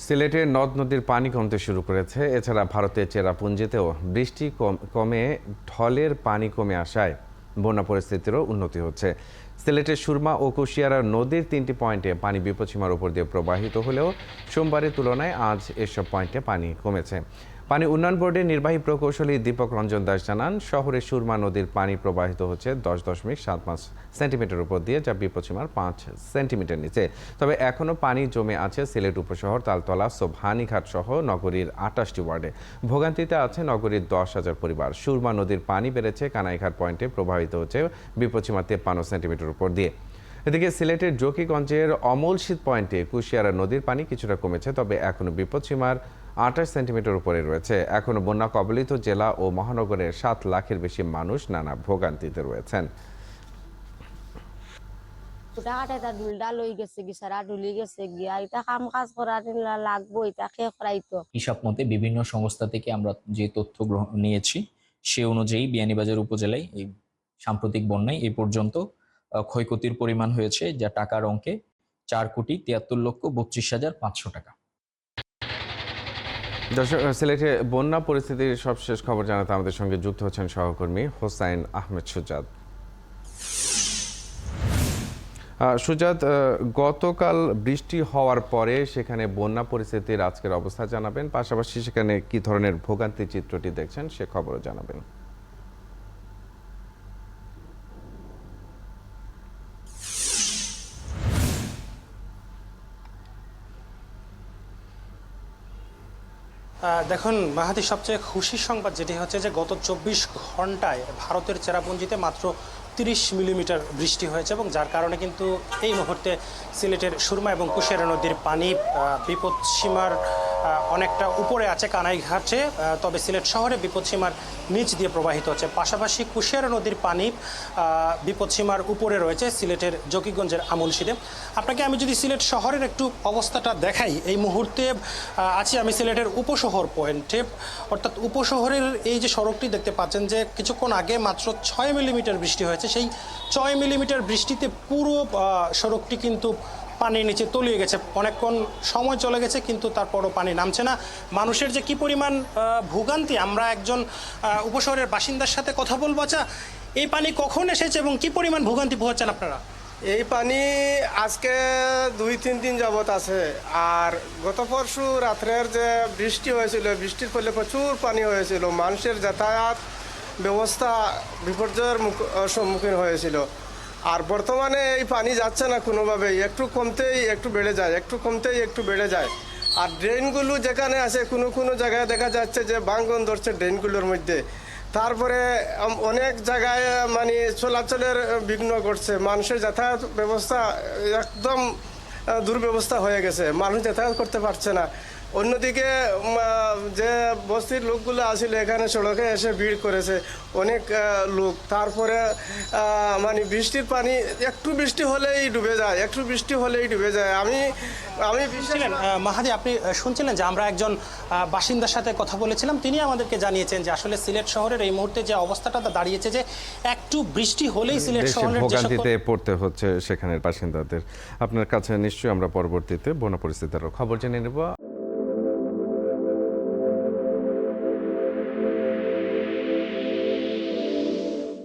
সিলেটের নদ নদীর পানি কমতে শুরু করেছে। এছাড়া ভারতের চেরাপুঞ্জিতেও বৃষ্টি কমে ঢলের পানি কমে আসায় বন্যা পরিস্থিতিরও উন্নতি হচ্ছে। সিলেটের সুরমা ও কুশিয়ারা নদীর ৩টি পয়েন্টে পানি বিপদসীমার উপর দিয়ে প্রবাহিত হলেও সোমবারের তুলনায় আজ এসব পয়েন্টে পানি কমেছে। পানি উন্নয়ন বোর্ডের নির্বাহী প্রকৌশলী দীপক রঞ্জন দাস জানান, শহরে সুরমা নদীর পানি প্রবাহিত হচ্ছে 10.75 সেন্টিমিটার উপর দিয়ে, যা বিপদসীমার 5 সেন্টিমিটার নিচে। তবে এখনও পানি জমে আছে সিলেট উপশহর, তালতলা, সোবহানীঘাট সহ নগরীর 28টি ওয়ার্ডে। ভোগান্তিতে আছে নগরীর 10,000 পরিবার। সুরমা নদীর পানি বেড়েছে কানাইঘাট পয়েন্টে, প্রবাহিত হচ্ছে বিপদসীমা 53 সেন্টিমিটার উপর দিয়ে। এদিকে সিলেটের জকিগঞ্জের অমলশীত পয়েন্টে কুশিয়ারা নদীর পানি কিছুটা কমেছে, তবে এখনও বিপদসীমার 28 সেন্টিমিটার উপরে রয়েছে। এখনও বন্যা কবলিত জেলা ও মহানগরের 7 লাখের বেশি মানুষ নানা ভোগান্তিতে রয়েছেন। হিসাব মতে বিভিন্ন সংস্থা থেকে আমরা যে তথ্য নিয়েছি সে অনুযায়ী বিয়ানীবাজার উপজেলায় এই সাম্প্রতিক বন্যায় এই পর্যন্ত ক্ষয়ক্ষতির পরিমাণ হয়েছে যা টাকার অঙ্কে 4,73,32,500 টাকা। দর্শক, সিলেটে বন্যা পরিস্থিতির সবশেষ খবর জানাতে আমাদের সঙ্গে যুক্ত হচ্ছেন সহকর্মী হোসাইন আহমেদ সুজাত। সুজাত, গতকাল বৃষ্টি হওয়ার পরে সেখানে বন্যা পরিস্থিতির আজকের অবস্থা জানাবেন, পাশাপাশি সেখানে কি ধরনের ভোগান্তি চিত্রটি দেখছেন সে খবরও জানাবেন। দেখুন মাহাদি, সবচেয়ে খুশির সংবাদ যেটি হচ্ছে যে গত 24 ঘন্টায় ভারতের চেরাপুঞ্জিতে মাত্র 30 মিলিমিটার বৃষ্টি হয়েছে, এবং যার কারণে কিন্তু এই মুহূর্তে সিলেটের সুরমা এবং কুশিয়ারা নদীর পানি বিপদসীমার অনেকটা উপরে আছে কানাইঘাটে, তবে সিলেট শহরে বিপদসীমার নিচ দিয়ে প্রবাহিত হচ্ছে। পাশাপাশি কুশিয়ারা নদীর পানি বিপদসীমার উপরে রয়েছে সিলেটের জকিগঞ্জের আমলশীতে। আপনাকে আমি যদি সিলেট শহরের একটু অবস্থাটা দেখাই, এই মুহূর্তে আছি আমি সিলেটের উপশহর পয়েন্টে, অর্থাৎ উপশহরের এই যে সড়কটি দেখতে পাচ্ছেন যে কিছুক্ষণ আগে মাত্র 6 মিলিমিটার বৃষ্টি হয়েছে। সেই 6 মিলিমিটার বৃষ্টিতে পুরো সড়কটি কিন্তু পানির নিচে তলিয়ে গেছে। অনেকক্ষণ সময় চলে গেছে কিন্তু তারপরও পানি নামছে না। মানুষের যে কি পরিমাণ ভোগান্তি, আমরা একজন উপশহরের বাসিন্দার সাথে কথা বলবো। আচ্ছা, এই পানি কখন এসেছে এবং কি পরিমাণ ভোগান্তি পোহাচ্ছেন আপনারা? এই পানি আজকে 2-3 দিন যাবত আছে। আর গত পরশু রাত্রের যে বৃষ্টি হয়েছিল, বৃষ্টির ফলে প্রচুর পানি হয়েছিল, মানুষের যাতায়াত ব্যবস্থা বিপর্যয়ের সম্মুখীন হয়েছিল। আর বর্তমানে এই পানি যাচ্ছে না কোনোভাবেই, একটু কমতেই একটু বেড়ে যায়, একটু কমতেই একটু বেড়ে যায়। আর ড্রেনগুলো যেখানে আছে কোনো কোনো জায়গায় দেখা যাচ্ছে যে ভাঙন ধরছে ড্রেনগুলোর মধ্যে। তারপরে অনেক জায়গায় মানে চলাচলের বিঘ্ন ঘটছে, মানুষের যাতায়াত ব্যবস্থা একদম দুর্ব্যবস্থা হয়ে গেছে, মানুষ যাতায়াত করতে পারছে না। অন্যদিকে যে বস্তির লোকগুলো আসছিল এখানে সড়কে এসে ভিড় করেছে অনেক লোক। তারপরে মানে বৃষ্টির পানি একটু বৃষ্টি হলেই ডুবে যায়, একটু বৃষ্টি হলেই ডুবে যায়। আমি মাহাদি, আপনি শুনছিলেন যে আমরা একজন বাসিন্দার সাথে কথা বলেছিলাম, তিনি আমাদেরকে জানিয়েছেন যে আসলে সিলেট শহরের এই মুহূর্তে যে অবস্থাটা দাঁড়িয়েছে যে একটু বৃষ্টি হলেই সিলেট শহরের ভোগান্তিতে পড়তে হচ্ছে সেখানের বাসিন্দাদের। আপনার কাছে নিশ্চয়ই আমরা পরবর্তীতে বন্যা পরিস্থিতির খবর জেনে নেব।